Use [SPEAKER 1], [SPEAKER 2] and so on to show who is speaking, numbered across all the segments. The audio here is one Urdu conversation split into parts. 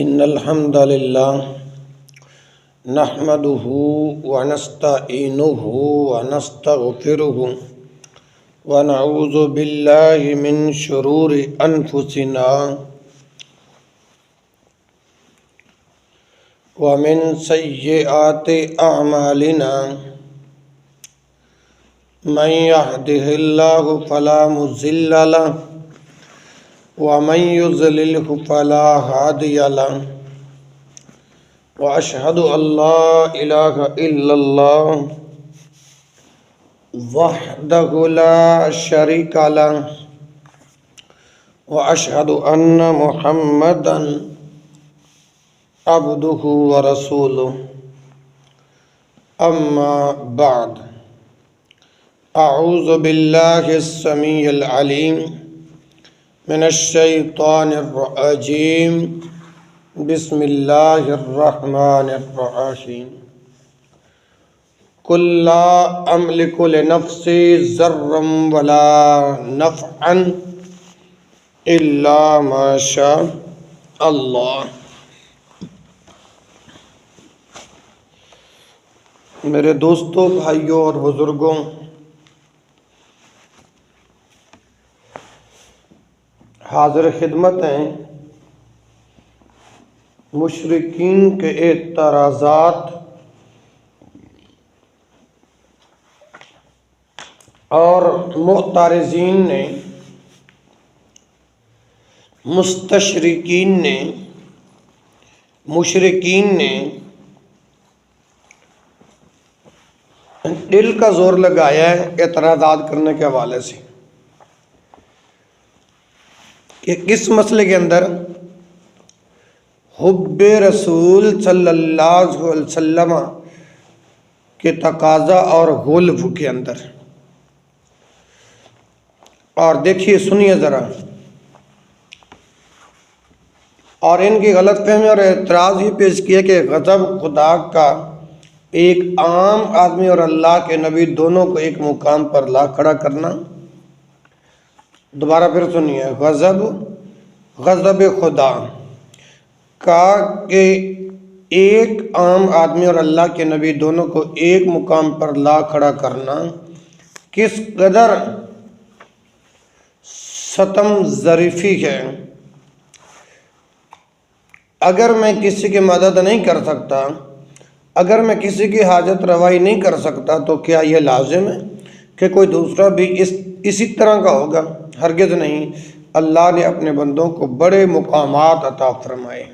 [SPEAKER 1] إن الحمد لله نحمده ونستعينه ونستغفره ونعوذ بالله من شرور أنفسنا ومن سيئات أعمالنا من يهده الله فلا مضل له ومن يضلله فلا هادي له وأشهد أن لا إله إلا الله وحده لا شريك له وأشهد أن محمدا عبده ورسوله أما بعد أعوذ بالله السميع العليم من الشيطان الرجيم بسم الله الرحمن الرحيم قل لا أملك لنفسي ضرا ولا نفعا إلا ما شاء الله۔ میرے دوستوں، بھائیوں اور بزرگوں، حاضر خدمت ہیں مشرکین کے اعتراضات اور معترضین نے، مستشرقین نے، مشرکین نے دل کا زور لگایا ہے اعتراضات کرنے کے حوالے سے کہ کس مسئلے کے اندر حب رسول صلی اللہ علیہ وسلم کے تقاضا اور غلب کے اندر۔ اور دیکھیے، سنیے ذرا، اور ان کی غلط فہمی اور اعتراض یہ پیش کیا کہ غضب خدا کا ایک عام آدمی اور اللہ کے نبی دونوں کو ایک مقام پر لا کھڑا کرنا۔ دوبارہ پھر سنیے، غضب خدا کا کہ ایک عام آدمی اور اللہ کے نبی دونوں کو ایک مقام پر لا کھڑا کرنا کس قدر ستم ظریفی ہے۔ اگر میں کسی کی مدد نہیں کر سکتا، اگر میں کسی کی حاجت روائی نہیں کر سکتا، تو کیا یہ لازم ہے کہ کوئی دوسرا بھی اسی طرح کا ہوگا؟ ہرگز نہیں۔ اللہ نے اپنے بندوں کو بڑے مقامات عطا فرمائے۔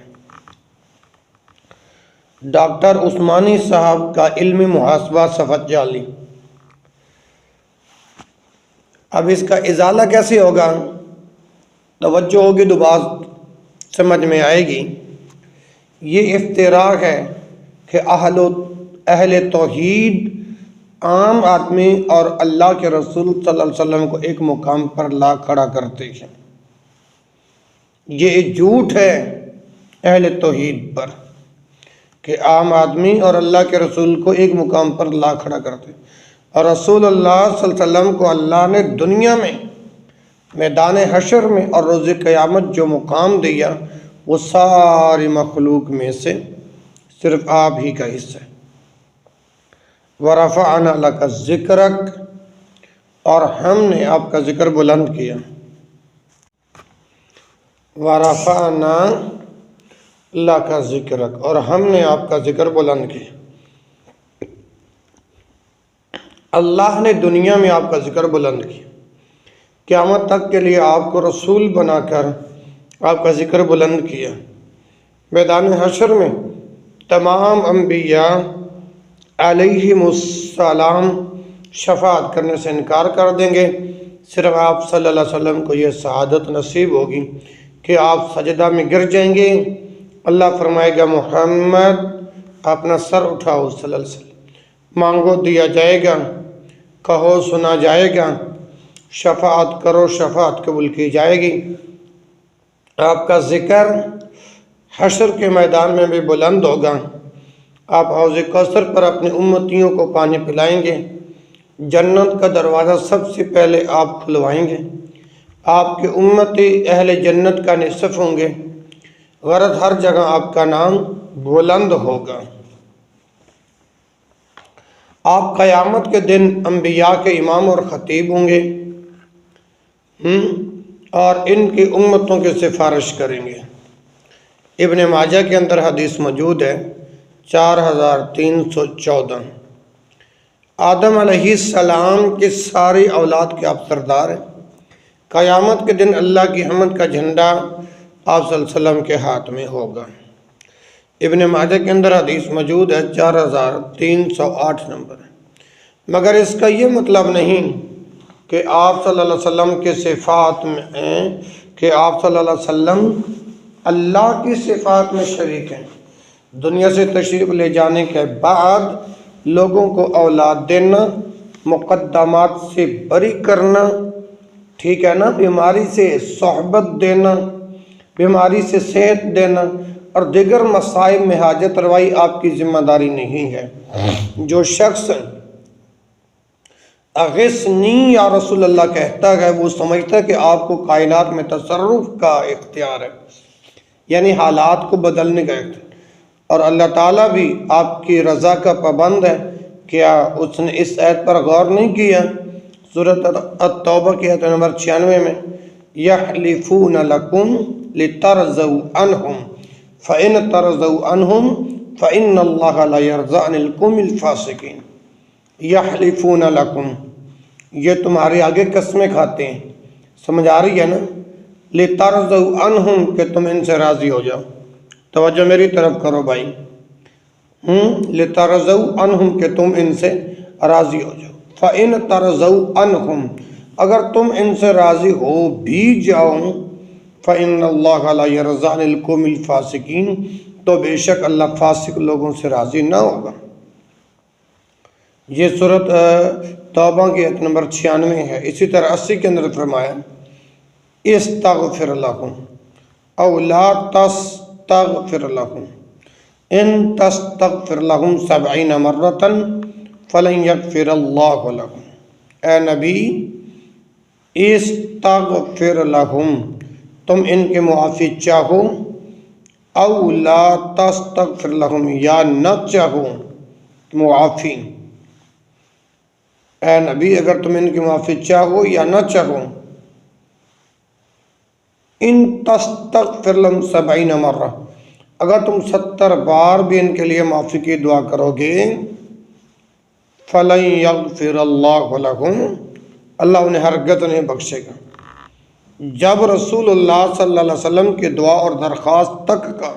[SPEAKER 1] ڈاکٹر عثمانی صاحب کا علمی محاسبہ صفحہ 40۔ اب اس کا ازالہ کیسے ہوگا؟ توجہ ہوگی تو بات سمجھ میں آئے گی۔ یہ افتراء ہے کہ اہل توحید عام آدمی اور اللہ کے رسول صلی اللہ علیہ وسلم کو ایک مقام پر لا کھڑا کرتے ہیں۔ یہ جھوٹ ہے اہل توحید پر کہ عام آدمی اور اللہ کے رسول کو ایک مقام پر لا کھڑا کرتے، اور رسول اللہ صلی اللہ علیہ وسلم کو اللہ نے دنیا میں، میدان حشر میں اور روز قیامت جو مقام دیا، وہ ساری مخلوق میں سے صرف آپ ہی کا حصہ ہے۔ وَرَفَعْنَا لَكَ ذِكْرَكَ، اور ہم نے آپ کا ذکر بلند کیا۔ وَرَفَعْنَا لَكَ ذِكْرَكَ، اور ہم نے آپ کا ذکر بلند کیا۔ اللہ نے دنیا میں آپ کا ذکر بلند کیا، قیامت تک کے لیے آپ کو رسول بنا کر آپ کا ذکر بلند کیا۔ میدان حشر میں تمام انبیاء علیہم السلام شفاعت کرنے سے انکار کر دیں گے، صرف آپ صلی اللہ علیہ وسلم کو یہ سعادت نصیب ہوگی کہ آپ سجدہ میں گر جائیں گے۔ اللہ فرمائے گا، محمد اپنا سر اٹھاؤ صلی اللہ علیہ وسلم، مانگو دیا جائے گا، کہو سنا جائے گا، شفاعت کرو شفاعت قبول کی جائے گی۔ آپ کا ذکر حشر کے میدان میں بھی بلند ہوگا۔ آپ حوض کوثر پر اپنی امتیوں کو پانی پلائیں گے، جنت کا دروازہ سب سے پہلے آپ کھلوائیں گے، آپ کے امتی اہل جنت کا نصف ہوں گے، غرض ہر جگہ آپ کا نام بلند ہوگا۔ آپ قیامت کے دن انبیاء کے امام اور خطیب ہوں گے اور ان کی امتوں کی سفارش کریں گے۔ ابن ماجہ کے اندر حدیث موجود ہے 4314۔ آدم علیہ السلام کی ساری اولاد کے آپ سردار ہیں۔ قیامت کے دن اللہ کی حمد کا جھنڈا آپ صلی اللہ علیہ وسلم کے ہاتھ میں ہوگا۔ ابن ماجہ کے اندر حدیث موجود ہے 4308 نمبر ہے۔ مگر اس کا یہ مطلب نہیں کہ آپ صلی اللہ علیہ وسلم کے صفات میں کہ آپ صلی اللہ علیہ وسلم اللہ کی صفات میں شریک ہیں۔ دنیا سے تشریف لے جانے کے بعد لوگوں کو اولاد دینا، مقدمات سے بری کرنا، ٹھیک ہے نا، بیماری سے صحبت دینا، بیماری سے صحت دینا اور دیگر مصائب میں حاجت روائی آپ کی ذمہ داری نہیں ہے۔ جو شخص اغثنی یا رسول اللہ کہتا ہے وہ سمجھتا ہے کہ آپ کو کائنات میں تصرف کا اختیار ہے، یعنی حالات کو بدلنے کا اختیار، اور اللہ تعالیٰ بھی آپ کی رضا کا پابند ہے۔ کیا اس نے اس آیت پر غور نہیں کیا؟ سورۃ التوبہ کی آیت نمبر 96 میں یحلفون لکم لترضوا عنہم فإن ترضوا عنہم فإن اللہ لا یرضى عن القوم الفاسقین۔ یحلفون لکم، یہ تمہارے آگے قسمیں کھاتے ہیں، سمجھ آ رہی ہے نا؟ لترضوا عنہم، کہ تم ان سے راضی ہو جاؤ۔ توجہ میری طرف کرو بھائی، لترضوا عنہم، کہ تم ان سے راضی ہو جاؤ۔ فإن ترضوا عنہم، اگر تم ان سے راضی ہو بھی جاؤ، فإن اللہ لا یرضى عن القوم الفاسقین، تو بے شک اللہ فاسق لوگوں سے راضی نہ ہوگا۔ یہ سورۃ توبہ کی آیت نمبر 96 ہے۔ اسی طرح 80 کے اندر فرمایا استغفر لہم او لا تستغفر لہم ان تستغفر لہم 70 مرۃ فلن یغفر اللہ لہم۔ اے نبی استغفر لہم، تم ان کے معافی چاہو، او لا تستغفر لہم، یا نہ چاہو معافی۔ اے نبی اگر تم ان کی معافی چاہو یا نہ چاہو، ان تستغفر لہم 70 مرہ، اگر تم 70 بار بھی ان کے لیے معافی کی دعا کرو گے، فلن یغفر اللہ لہم، اللہ انہیں ہرگز نہیں بخشے گا۔ جب رسول اللہ صلی اللہ علیہ وسلم کی دعا اور درخواست تک کا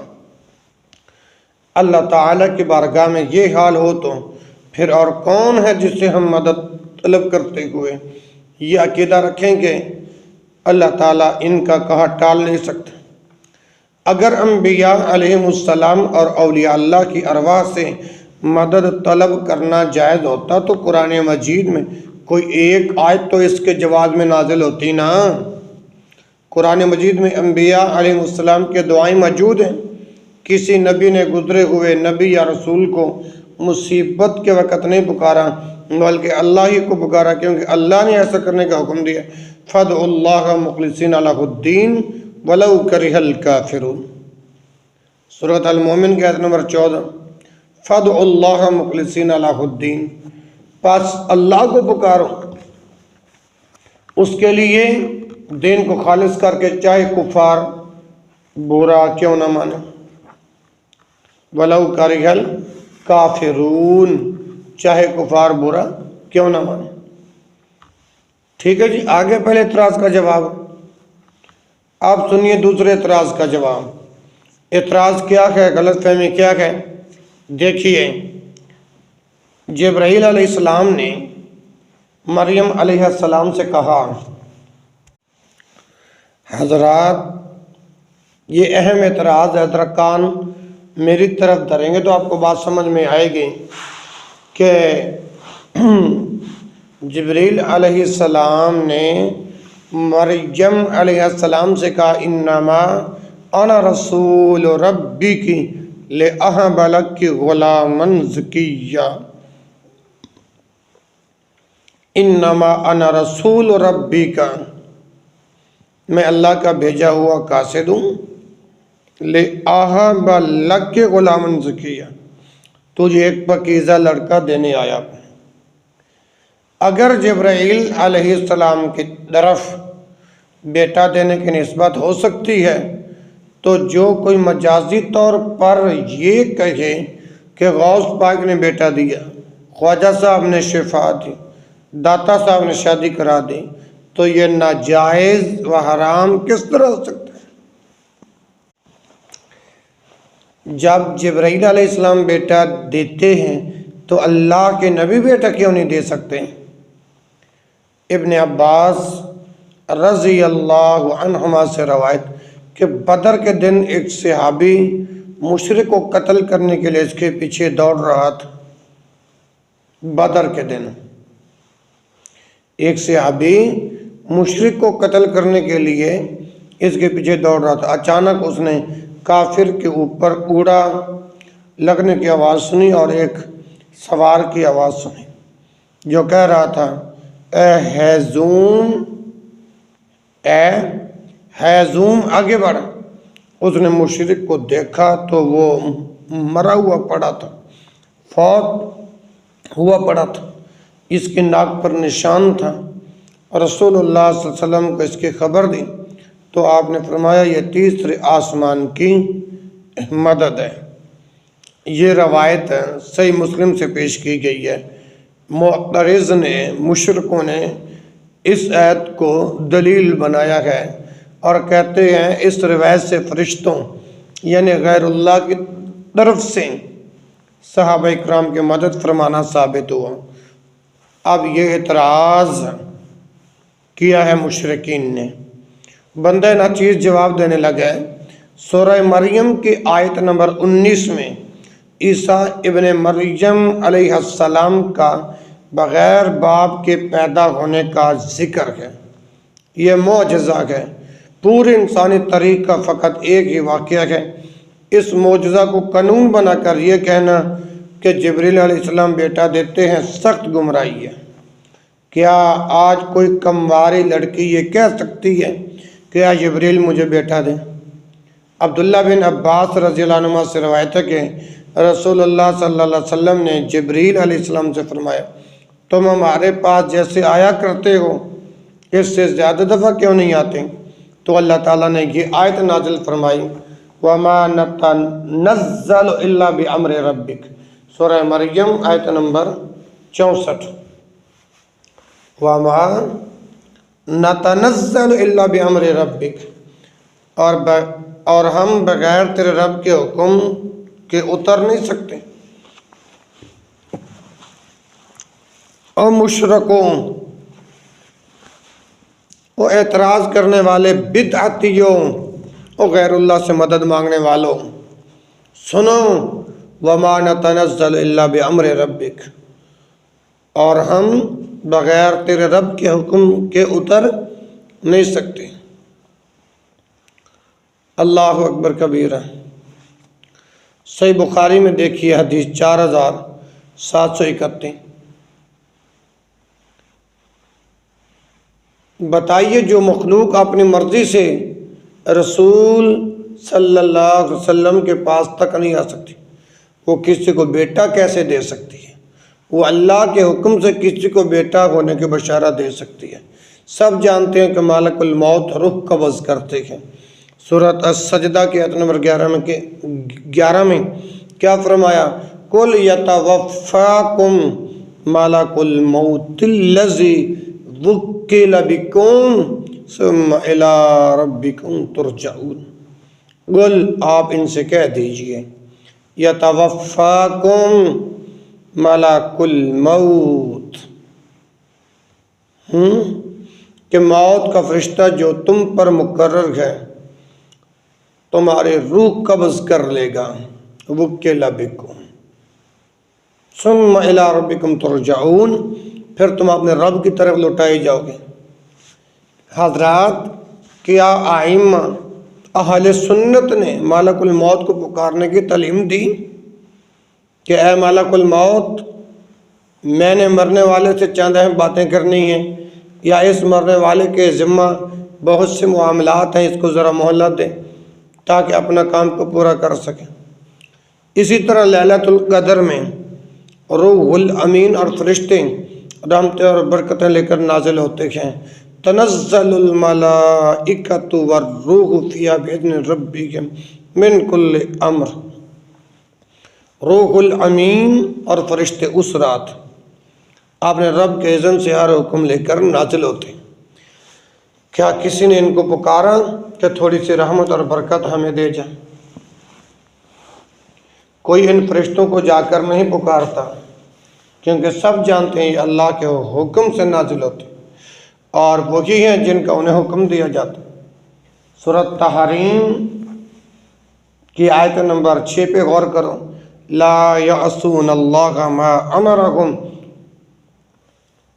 [SPEAKER 1] اللہ تعالیٰ کی بارگاہ میں یہ حال ہو تو پھر اور کون ہے جس سے ہم مدد طلب کرتے ہوئے یہ عقیدہ رکھیں کہ اللہ تعالیٰ ان کا کہا ٹال نہیں سکتا۔ اگر انبیاء علیہ السلام اور اولیاء اللہ کی ارواح سے مدد طلب کرنا جائز ہوتا تو قرآن مجید میں کوئی ایک آیت تو اس کے جواز میں نازل ہوتی نا۔ قرآن مجید میں انبیاء علیہ السلام کے دعائیں موجود ہیں۔ کسی نبی نے گزرے ہوئے نبی یا رسول کو مصیبت کے وقت نہیں پکارا بلکہ اللہ ہی کو پکارا، کیونکہ اللہ نے ایسا کرنے کا حکم دیا، فادعوا اللہ مخلصین لہ الدین ولو کرہ الکافرون۔ سورۃ المومن کی آیت نمبر 14 فادعوا اللہ مخلصین لہ الدین، پس اللہ کو پکارو، اس کے لیے دین کو خالص کر کے، چاہے کفار برا کیوں نہ مانے، ولو کرہ الکافرون، چاہے کفار برا کیوں نہ مانے۔ ٹھیک ہے جی، آگے پہلے اعتراض کا جواب، آپ سنیے دوسرے اعتراض کا جواب۔ اعتراض کیا ہے، غلط فہمی کیا ہے؟ دیکھیے، جبرائیل علیہ السلام نے مریم علیہ السلام سے کہا، حضرات یہ اہم اعتراض ہے، ذرا کان میری طرف دھریں گے تو آپ کو بات سمجھ میں آئے گی کہ جبرائیل علیہ السلام نے مریم علیہ السلام سے کہا انما انا رسول ربک لأہب لک غلاما زکیا، انما انا رسول ربک، میں اللہ کا بھیجا ہوا قاصد ہوں لِأَهَبَ لَكَ غُلَامًا زَكِيًّا، تجھے ایک پاکیزہ لڑکا دینے آیا۔ اگر جبرائیل علیہ السلام کی طرف بیٹا دینے کی نسبت ہو سکتی ہے تو جو کوئی مجازی طور پر یہ کہے کہ غوث پاک نے بیٹا دیا، خواجہ صاحب نے شفا دی، داتا صاحب نے شادی کرا دی، تو یہ ناجائز و حرام کس طرح ہو سکتا ہے؟ جب جبرائیل علیہ السلام بیٹا دیتے ہیں تو اللہ کے نبی بیٹا کیوں نہیں دے سکتے؟ ابن عباس رضی اللہ عنہما سے روایت کہ بدر کے دن ایک صحابی مشرک کو قتل کرنے کے لیے اس کے پیچھے دوڑ رہا تھا۔ بدر کے دن ایک صحابی مشرک کو قتل کرنے کے لیے اس کے پیچھے دوڑ رہا تھا۔ اچانک اس نے کافر کے اوپر اوڑا لگنے کی آواز سنی اور ایک سوار کی آواز سنی جو کہہ رہا تھا، اے ہیزوم آگے بڑھ۔ اس نے مشرک کو دیکھا تو وہ مرا ہوا پڑا تھا، فوت ہوا پڑا تھا، اس کی ناک پر نشان تھا۔ رسول اللہ صلی اللہ علیہ وسلم کو اس کی خبر دی تو آپ نے فرمایا یہ تیسرے آسمان کی مدد ہے۔ یہ روایت صحیح مسلم سے پیش کی گئی ہے۔ معترض نے، مشرکوں نے اس آیت کو دلیل بنایا ہے اور کہتے ہیں اس روایت سے فرشتوں یعنی غیر اللہ کی طرف سے صحابہ اکرام کی مدد فرمانا ثابت ہوا۔ اب یہ اعتراض کیا ہے مشرکین نے، بندہ ناچیز جواب دینے لگا ہے۔ سورہ مریم کی آیت نمبر 19 میں عیسیٰ ابن مریم علیہ السلام کا بغیر باپ کے پیدا ہونے کا ذکر ہے۔ یہ معجزہ ہے، پورے انسانی تاریخ کا فقط ایک ہی واقعہ ہے۔ اس معجزہ کو قانون بنا کر یہ کہنا کہ جبریل علیہ السلام بیٹا دیتے ہیں سخت گمراہی ہے۔ کیا آج کوئی کمواری لڑکی یہ کہہ سکتی ہے کہ یا جبریل مجھے بیٹا دیں؟ عبداللہ بن عباس رضی اللہ عنہ سے روایت ہے کہ رسول اللہ صلی اللہ علیہ وسلم نے جبریل علیہ السلام سے فرمایا، تم ہمارے پاس جیسے آیا کرتے ہو اس سے زیادہ دفعہ کیوں نہیں آتے؟ تو اللہ تعالیٰ نے یہ آیت نازل فرمائی، وَمَا نَتَنَزَّلُ إِلَّا بِأَمْرِ رَبِّكَ، سورہ مریم آیت نمبر 64۔ وَمَا نَتَنَزَّلُ إِلَّا بِأَمْرِ رَبِّكَ، اور ہم بغیر تیرے رب کے حکم کے اتر نہیں سکتے۔ اور مشرکوں وہ اعتراض کرنے والے بدعتیوں اور غیر اللہ سے مدد مانگنے والوں، سنو، وَمَا نَتَنَزَّلُ إِلَّا بِأَمْرِ رَبِّكَ، اور ہم بغیر تیرے رب کے حکم کے اتر نہیں سکتے۔ اللہ اکبر کبیرہ۔ صحیح بخاری میں دیکھیے حدیث 4731۔ بتائیے جو مخلوق اپنی مرضی سے رسول صلی اللہ علیہ وسلم کے پاس تک نہیں آ سکتی، وہ کسی کو بیٹا کیسے دے سکتی ہے؟ وہ اللہ کے حکم سے کسی کو بیٹا ہونے کی بشارت دے سکتی ہے۔ سب جانتے ہیں کہ مالک الموت روح قبض کرتے ہیں۔ سورۃ السجدہ کی آیت نمبر 11 میں کیا فرمایا؟ قُلْ يَتَوَفَّاكُمْ مَلَكُ الْمَوْتِ الَّذِي وُكِّلَ بِكُمْ ثُمَّ إِلَىٰ رَبِّكُمْ تُرْجَعُونَ۔ قُلْ، آپ ان سے کہہ دیجئے، يَتَوَفَّاكُمْ مَلَكُ الْمَوْتِ، کہ موت کا فرشتہ جو تم پر مقرر ہے تمہاری روح قبض کر لے گا۔ وُكِّلَ بِكُمْ ثُمَّ إِلَىٰ رَبِّكُمْ تُرْجَعُونَ، پھر تم اپنے رب کی طرف لوٹائے جاؤ گے۔ حضرات، کیا ائمہ اہل سنت نے مالک الموت کو پکارنے کی تعلیم دی کہ اے مالک الموت، میں نے مرنے والے سے چند اہم باتیں کرنی ہیں، یا اس مرنے والے کے ذمہ بہت سے معاملات ہیں، اس کو ذرا مہلت دیں؟ تاکہ اپنا کام کو پورا کر سکیں۔ اسی طرح لیلۃ القدر میں روح الامین اور فرشتے رحمتیں اور برکتیں لے کر نازل ہوتے ہیں۔ تنزل الملائکۃ والروح فیہا بإذن ربہم من کل امر۔ روح الامین اور فرشتے اس رات اپنے رب کے اذن سے ہر حکم لے کر نازل ہوتے ہیں۔ کیا کسی نے ان کو پکارا کہ تھوڑی سی رحمت اور برکت ہمیں دے جائے؟ کوئی ان فرشتوں کو جا کر نہیں پکارتا، کیونکہ سب جانتے ہیں یہ اللہ کے حکم سے نازل ہوتے ہیں اور وہی ہیں جن کا انہیں حکم دیا جاتا ہے۔ سورۃ تحریم کی آیت نمبر 6 پہ غور کرو۔ لا یعصون اللہ ما امرہم،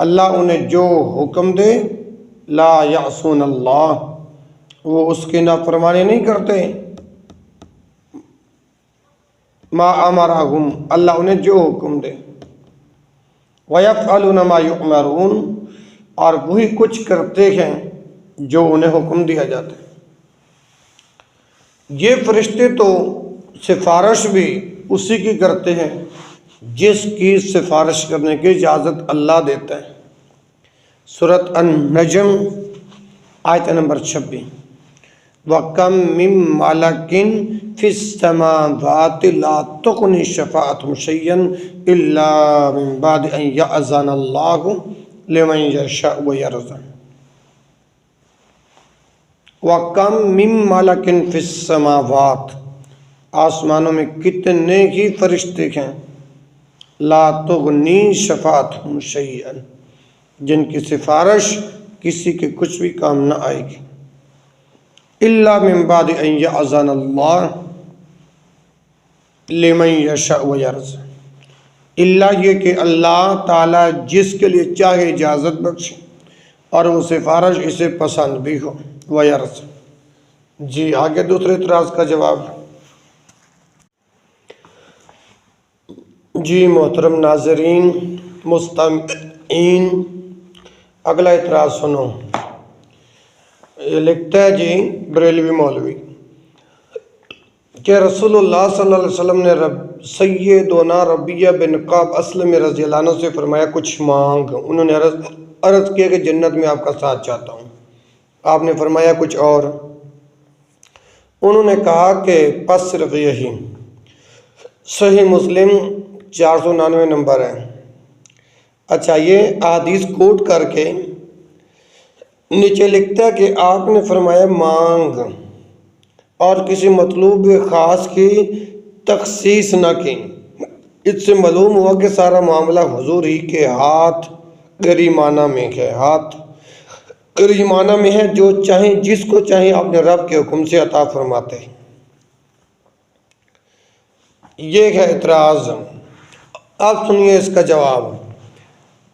[SPEAKER 1] اللہ انہیں جو حکم دے، لا یعصون اللہ، وہ اس کی نافرمانی نہیں کرتے۔ ما امرہم، اللہ انہیں جو حکم دے۔ وَيَفْعَلُونَ مَا يُؤْمَرُونَ، اور وہی کچھ کرتے ہیں جو انہیں حکم دیا جاتا ہے۔ یہ فرشتے تو سفارش بھی اسی کی کرتے ہیں جس کی سفارش کرنے کی اجازت اللہ دیتا ہے۔ سورۃ النجم آیت نمبر 26۔ وَكَم مِّن مَّلَكٍ فِي السَّمَاوَاتِ لَا تُغْنِ شَفَاعَتُهُمْ شَيْئًا إِلَّا مِن بَعْدِ أَن يَأْذَنَ اللَّهُ لِمَن يَشَاءُ وَيَرْضَىٰ۔ وَكَم مِّن مَّلَكٍ فِي السَّمَاوَاتِ، آسمانوں میں کتنے ہی فرشتے ہیں، لا تغنی شفاعتہم شیئا، جن کی سفارش کسی کے کچھ بھی کام نہ آئے گی، الا من بعد ان یأذن اللہ لمن یشاء ویرضی، الا یہ کہ اللہ تعالیٰ جس کے لیے چاہے اجازت بخشے اور وہ سفارش اسے پسند بھی ہو، ویرضی۔ جی آگے دوسرے اعتراض کا جواب۔ جی محترم ناظرین مستمعین، اگلا اعتراض سنو۔ یہ لکھتا ہے جی بریلوی مولوی کہ رسول اللہ صلی اللہ علیہ وسلم نے سیدنا ربیہ بن کعب اسلمی رضی اللہ عنہ سے فرمایا کچھ مانگ۔ انہوں نے عرض کیا کہ جنت میں آپ کا ساتھ چاہتا ہوں۔ آپ نے فرمایا کچھ اور؟ انہوں نے کہا کہ پس صرف یہی۔ صحیح مسلم 499 نمبر ہے۔ اچھا، یہ احادیث کوٹ کر کے نیچے لکھتا ہے کہ آپ نے فرمایا مانگ، اور کسی مطلوب خاص کی تخصیص نہ کی۔ اس سے معلوم ہوا کہ سارا معاملہ حضور ہی کے ہاتھ کریمانہ میں ہے، ہاتھ کریمانہ میں ہے، جو چاہیں جس کو چاہیں اپنے رب کے حکم سے عطا فرماتے ہیں۔ یہ ہے اعتراض۔ اب سنیے اس کا جواب،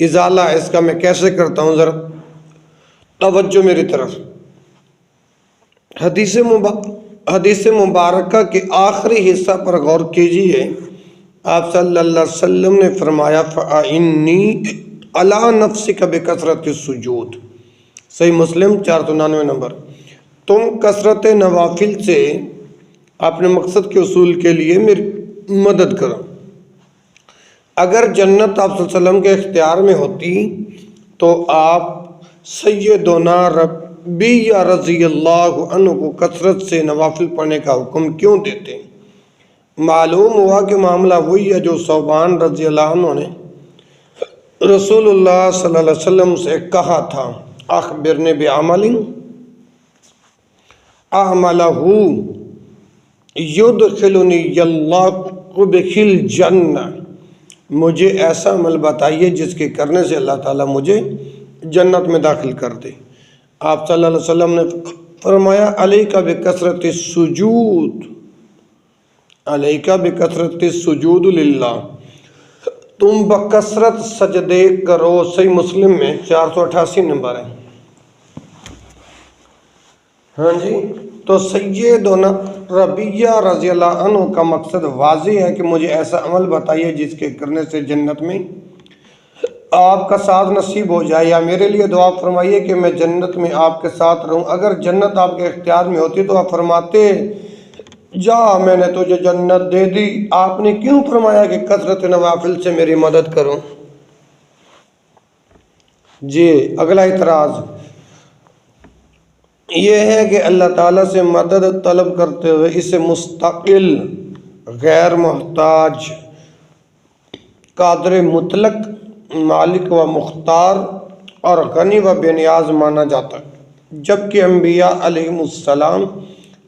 [SPEAKER 1] ازالہ اس کا میں کیسے کرتا ہوں، ذرا توجہ میری طرف۔ حدیث مبارکہ کے آخری حصہ پر غور کیجئے۔ آپ صلی اللہ علیہ وسلم نے فرمایا فَإِنِّي عَلَىٰ نَفْسِكَ بِكَثْرَةِ السُّجُودِ، صحیح مسلم 499 نمبر۔ تم کثرت نوافل سے اپنے مقصد کے حصول کے لیے میری مدد کرو۔ اگر جنت آپ صلی اللہ علیہ وسلم کے اختیار میں ہوتی تو آپ سیدنا ربیہ رضی اللہ عنہ کو کثرت سے نوافل پڑھنے کا حکم کیوں دیتے؟ معلوم ہوا کہ معاملہ وہی ہے جو ثوبان رضی اللہ عنہ نے رسول اللہ صلی اللہ علیہ وسلم سے کہا تھا، اخبرنی بعمل اعملہ یدخلنی اللہ بہ الجنہ، مجھے ایسا عمل بتائیے جس کے کرنے سے اللہ تعالیٰ مجھے جنت میں داخل کر دے۔ آپ صلی اللہ علیہ وسلم نے فرمایا علیک بکثرت السجود، علیک بکثرت السجود للہ، تم بکثرت سجدے کرو۔ صحیح مسلم میں 488 نمبر ہے۔ ہاں جی، تو سیدنا ربیہ رضی اللہ عنہ کا مقصد واضح ہے کہ مجھے ایسا عمل بتائیے جس کے کرنے سے جنت میں آپ کا ساتھ نصیب ہو جائے، یا میرے لیے دعا فرمائیے کہ میں جنت میں آپ کے ساتھ رہوں۔ اگر جنت آپ کے اختیار میں ہوتی تو آپ فرماتے جا میں نے تجھے جنت دے دی، آپ نے کیوں فرمایا کہ کثرت نوافل سے میری مدد کرو؟ جی اگلا اعتراض یہ ہے کہ اللہ تعالیٰ سے مدد طلب کرتے ہوئے اسے مستقل، غیر محتاج، قادر مطلق، مالک و مختار اور غنی و بے نیاز مانا جاتا ہے، جبکہ انبیاء علیہم السلام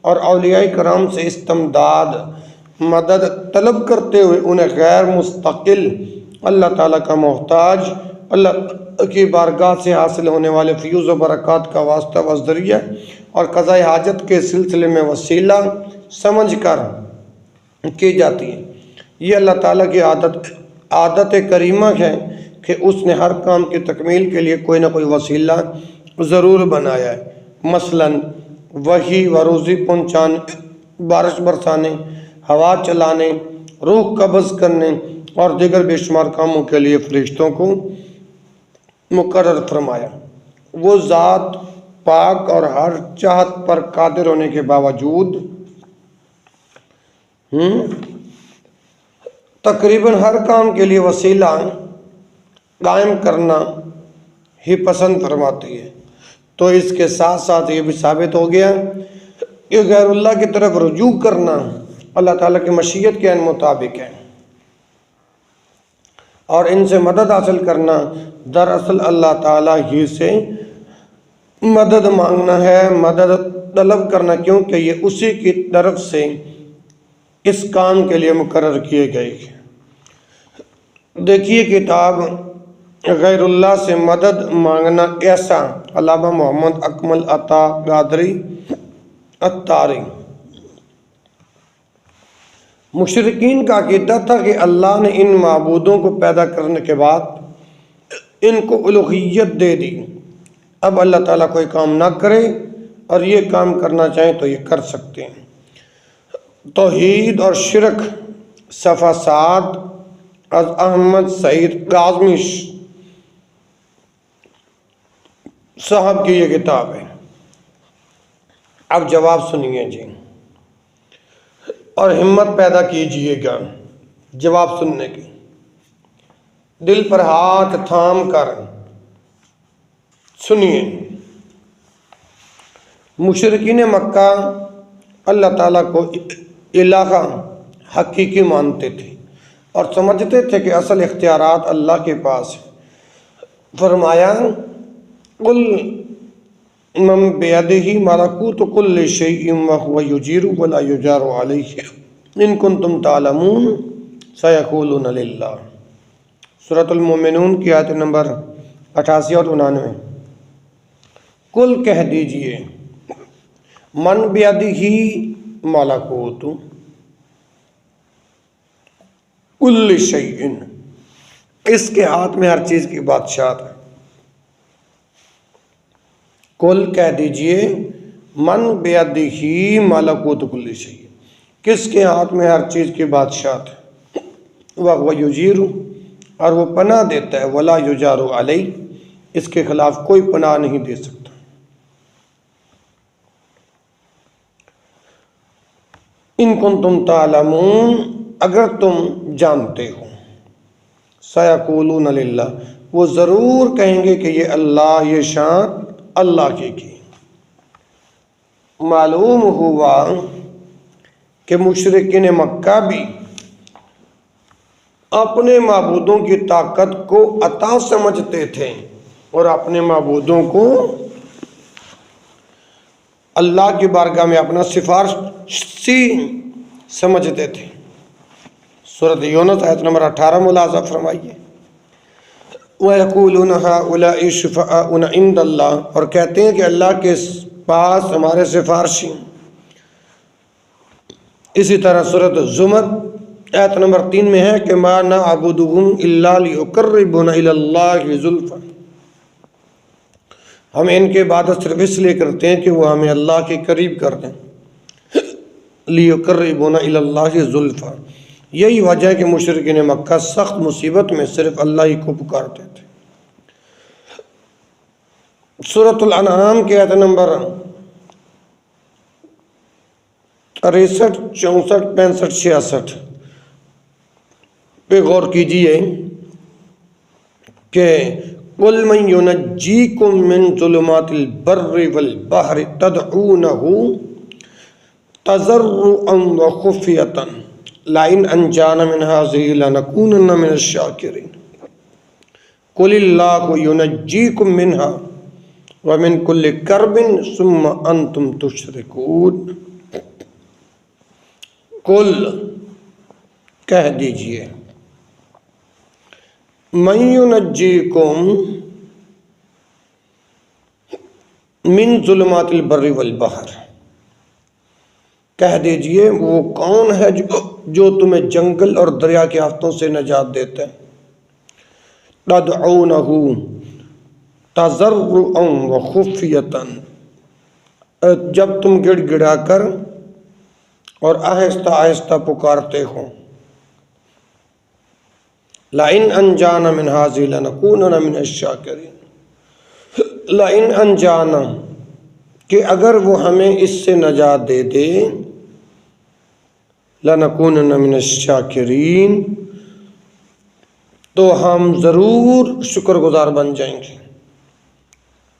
[SPEAKER 1] اور اولیاء کرام سے استمداد، مدد طلب کرتے ہوئے انہیں غیر مستقل، اللہ تعالیٰ کا محتاج، اللہ کی بارگاہ سے حاصل ہونے والے فیوز و برکات کا واسطہ و ذریعہ اور قضاء حاجت کے سلسلے میں وسیلہ سمجھ کر کی جاتی ہے۔ یہ اللہ تعالیٰ کی عادت کریمہ ہے کہ اس نے ہر کام کی تکمیل کے لیے کوئی نہ کوئی وسیلہ ضرور بنایا ہے، مثلاً وحی و روزی پہنچانے، بارش برسانے، ہوا چلانے، روح قبض کرنے اور دیگر بے شمار کاموں کے لیے فرشتوں کو مقرر فرمایا۔ وہ ذات پاک اور ہر چاہت پر قادر ہونے کے باوجود تقریباً ہر کام کے لیے وسیلہ قائم کرنا ہی پسند فرماتی ہے۔ تو اس کے ساتھ ساتھ یہ بھی ثابت ہو گیا کہ غیر اللہ کی طرف رجوع کرنا اللہ تعالیٰ کی مشیت کے عین مطابق ہے، اور ان سے مدد حاصل کرنا دراصل اللہ تعالیٰ ہی سے مدد مانگنا ہے، مدد طلب کرنا، کیونکہ یہ اسی کی طرف سے اس کام کے لیے مقرر کیے گئے ہیں۔ دیکھیے کتاب غیر اللہ سے مدد مانگنا کیسا، علامہ محمد اکمل عطا قادری اتاری۔ مشرکین کا عقیدہ تھا کہ اللہ نے ان معبودوں کو پیدا کرنے کے بعد ان کو الوہیت دے دی، اب اللہ تعالیٰ کوئی کام نہ کرے اور یہ کام کرنا چاہیں تو یہ کر سکتے ہیں۔ توحید اور شرک، صفحہ 7 از احمد سعید کاظمی صاحب کی یہ کتاب ہے۔ اب جواب سنیے جی، اور ہمت پیدا کیجئے گا جواب سننے کی، دل پر ہاتھ تھام کر سنیے۔ مشرکین مکہ اللہ تعالیٰ کو الہ حقیقی مانتے تھے اور سمجھتے تھے کہ اصل اختیارات اللہ کے پاس ہے۔ فرمایا قل من بیدہ ملکوت کل شیء وہو یجیر ولا یجار علیہ ان کنتم تعلمون سیقولون للہ۔ سورۃ المومنون کی آیت نمبر 88 اور 99۔ قل کہہ دیجئے، من بیدہ ملکوت کل شیء، اس کے ہاتھ میں ہر چیز کی بادشاہت ہے۔ قل کہہ دیجئے، من بیدہ ملکوت کل شیء، کس کے ہاتھ میں ہر چیز کی بادشاہت ہے، وہو یجیر، اور وہ پناہ دیتا ہے، ولا یجار علیہ، اس کے خلاف کوئی پناہ نہیں دے سکتا۔ ان کنتم تعلمون، اگر تم جانتے ہو، سیقولون للہ، وہ ضرور کہیں گے کہ یہ اللہ، یہ شان اللہ کی۔ معلوم ہوا کہ مشرکین مکہ بھی اپنے معبودوں کی طاقت کو عطا سمجھتے تھے اور اپنے معبودوں کو اللہ کی بارگاہ میں اپنا سفارشی سمجھتے تھے۔ سورۃ یونس آیت نمبر 18 ملاحظہ فرمائیے۔ وَيَقُولُونَ هَؤُلَاءِ شُفَعَاؤُنَا عِندَ اللَّهِ، اور کہتے ہیں کہ اللہ کے پاس ہمارے سفارشی۔ اسی طرح سورۃ زمر آیت نمبر 3 میں ہے کہ مَا نَعْبُدُهُمْ إِلَّا لِيُقَرِّبُونَا إِلَى اللَّهِ زُلْفًا، ہم ان کی عبادت صرف اس لیے کرتے ہیں کہ وہ ہمیں اللہ کے قریب کر دیں۔ لِيُقَرِّبُونَا إِلَى اللَّهِ زُلْفًا، یہی وجہ ہے کہ مشرکین مکہ سخت مصیبت میں صرف اللہ ہی کو پکارتے تھے۔ سورۃ الانعام کی آیت نمبر 63, 64, 65, 66 پہ غور کیجئے کہ قُلْ مَنْ يُنَجِّيكُم مِّن ظُلُمَاتِ الْبَرِّ وَالْبَحْرِ تَدْعُونَهُ تَضَرُّعًا وَخُفْيَةً لَئِنْ أَنْجَانَا مِنْ هَٰذِهِ لَنَكُونَنَّ مِنَ الشَّاكِرِينَ قُلِ اللَّهُ يُنَجِّيكُم مِّنْهَا وَمِنْ كُلِّ كَرْبٍ ثُمَّ أَنْتُمْ تُشْرِكُونَ قل کہہ دیجئے مَن يُنَجِّيكُم مِّن ظُلُمَاتِ الْبَرِّ وَالْبَحْرِ، کہہ دیجئے وہ کون ہے جو تمہیں جنگل اور دریا کے آفتوں سے نجات دیتا ہے. تَدْعُونَهُ تَضَرُّعًا وَخُفْيَةً، جب تم گڑ گڑا کر اور آہستہ آہستہ پکارتے ہو. لَئِنْ أَنْجَانَا مِنْ هَٰذِهِ لَنَكُونَنَّ مِنَ الشَّاكِرِينَ لَئِنْ أَنْجَانَا، کہ اگر وہ ہمیں اس سے نجات دے دے، لَنَكُونَنَّ مِنَ الشَّاكِرِينَ، تو ہم ضرور شکر گزار بن جائیں گے.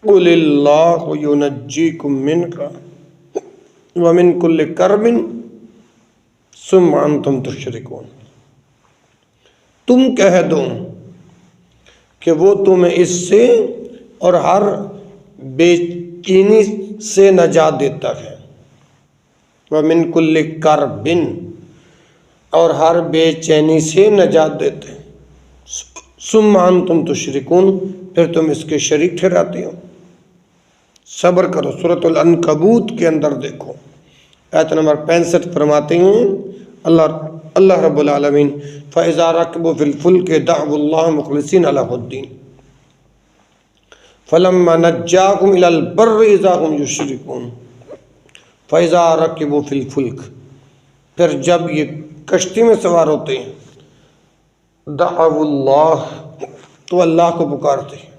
[SPEAKER 1] قُلِ اللَّهُ يُنَجِّيكُم مِّنْهَا وَمِنْ كُلِّ كَرْبٍ ثُمَّ أَنْتُمْ تُشْرِكُونَ، تم کہہ دو کہ وہ تمہیں اس سے اور ہر بے چینی سے نجات دیتا ہے. وَمِنْ كُلِّ كَرْبٍ، اور ہر بے چینی سے نجات دیتے ہیں. ثُمَّ أَنْتُمْ تُشْرِكُونَ، پھر تم اس کے شریک ٹھہراتے ہو. صبر کرو. سورۃ العنکبوت کے اندر دیکھو آیت نمبر 65 فرماتے ہیں اللہ رب العالمین فَإِذَا رَكِبُوا فِي الْفُلْكِ دَعْوُا اللَّهَ مُخْلِصِينَ لَهُ الدِّينَ فَلَمَّا نَجَّاهُمْ إِلَى الْبَرِّ إِذَا هُمْ يُشْرِكُونَ. فَإِذَا رَكِبُوا فِي الْفُلْكِ، پھر جب یہ کشتی میں سوار ہوتے ہیں، دعوا اللہ، تو اللہ کو پکارتے ہیں،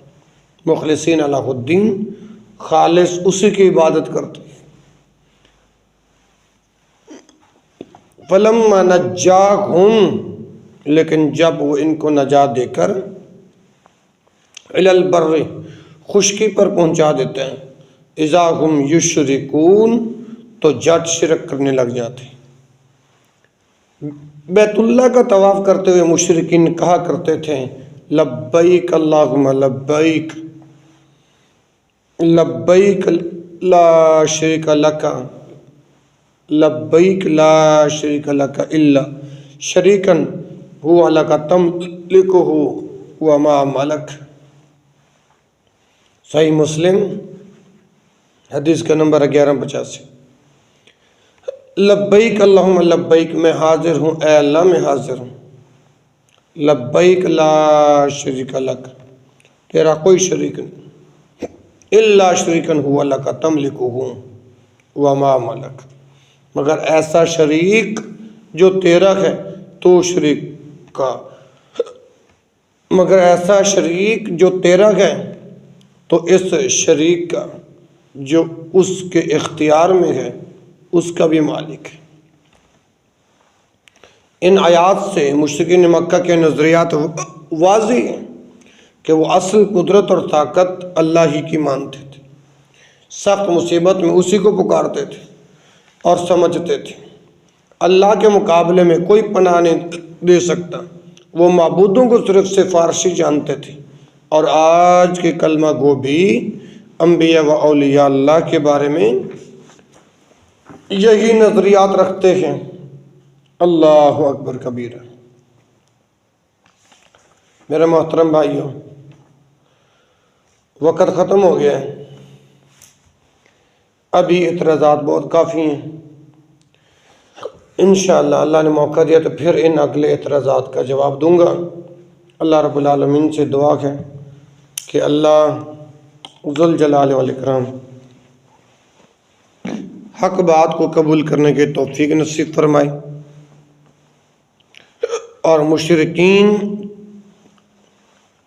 [SPEAKER 1] مخلصین لہ الدین، خالص اسی کی عبادت کرتے ہیں. فَلَمَّا نَجَّاهُمْ، لیکن جب وہ ان کو نجات دے کر إِلَى الْبَرِّ، خشکی پر پہنچا دیتے ہیں، إِذَا هُمْ يُشْرِكُونَ، تو جٹ شرک کرنے لگ جاتے ہیں. بیت اللہ کا طواف کرتے ہوئے مشرکین کہا کرتے تھے لبیک اللہم لبیک، لبیک لا شریک لک، لبیک لا شریک لک الا شریکا هو لک تملکہ وما ملک. صحیح مسلم حدیث کا نمبر 1185. لبیک اللہم لبیک، میں حاضر ہوں اے اللہ، میں حاضر ہوں. لبیک لا شریک لک، تیرا کوئی شریک نہیں. الا شریکا هو لک تملکہ وما ملک، مگر ایسا شریک جو تیرا ہے تو شریک کا، مگر ایسا شریک جو تیرا ہے تو اس شریک کا جو اس کے اختیار میں ہے اس کا بھی مالک ہے. ان آیات سے مشرکین مکہ کے نظریات واضح ہیں کہ وہ اصل قدرت اور طاقت اللہ ہی کی مانتے تھے. سخت مصیبت میں اسی کو پکارتے تھے اور سمجھتے تھے اللہ کے مقابلے میں کوئی پناہ نہیں دے سکتا. وہ معبودوں کو صرف سفارشی جانتے تھے، اور آج کے کلمہ گو بھی انبیاء و اولیاء اللہ کے بارے میں یہی نظریات رکھتے ہیں. اللہ اکبر کبیرہ. میرے محترم بھائیوں، وقت ختم ہو گیا ہے، ابھی اعتراضات بہت کافی ہیں. انشاءاللہ اللہ نے موقع دیا تو پھر ان اگلے اعتراضات کا جواب دوں گا. اللہ رب العالمین سے دعا ہے کہ اللہ ذوالجلال والاکرام حق بات کو قبول کرنے کے توفیق نصیب فرمائے، اور مشرکین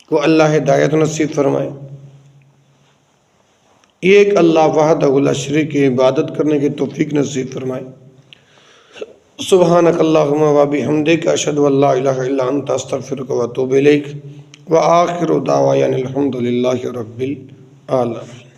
[SPEAKER 1] کو اللہ ہدایت نصیب فرمائے. ایک اللہ وحدہ لا شریک کی عبادت کرنے کی توفیق نصیب فرمائے. سبحانک اللہم و بحمدک اشہد ان لا الہ الا انت استغفرک و اتوب الیک وآخر دعوانا الحمد للہ رب العالمین.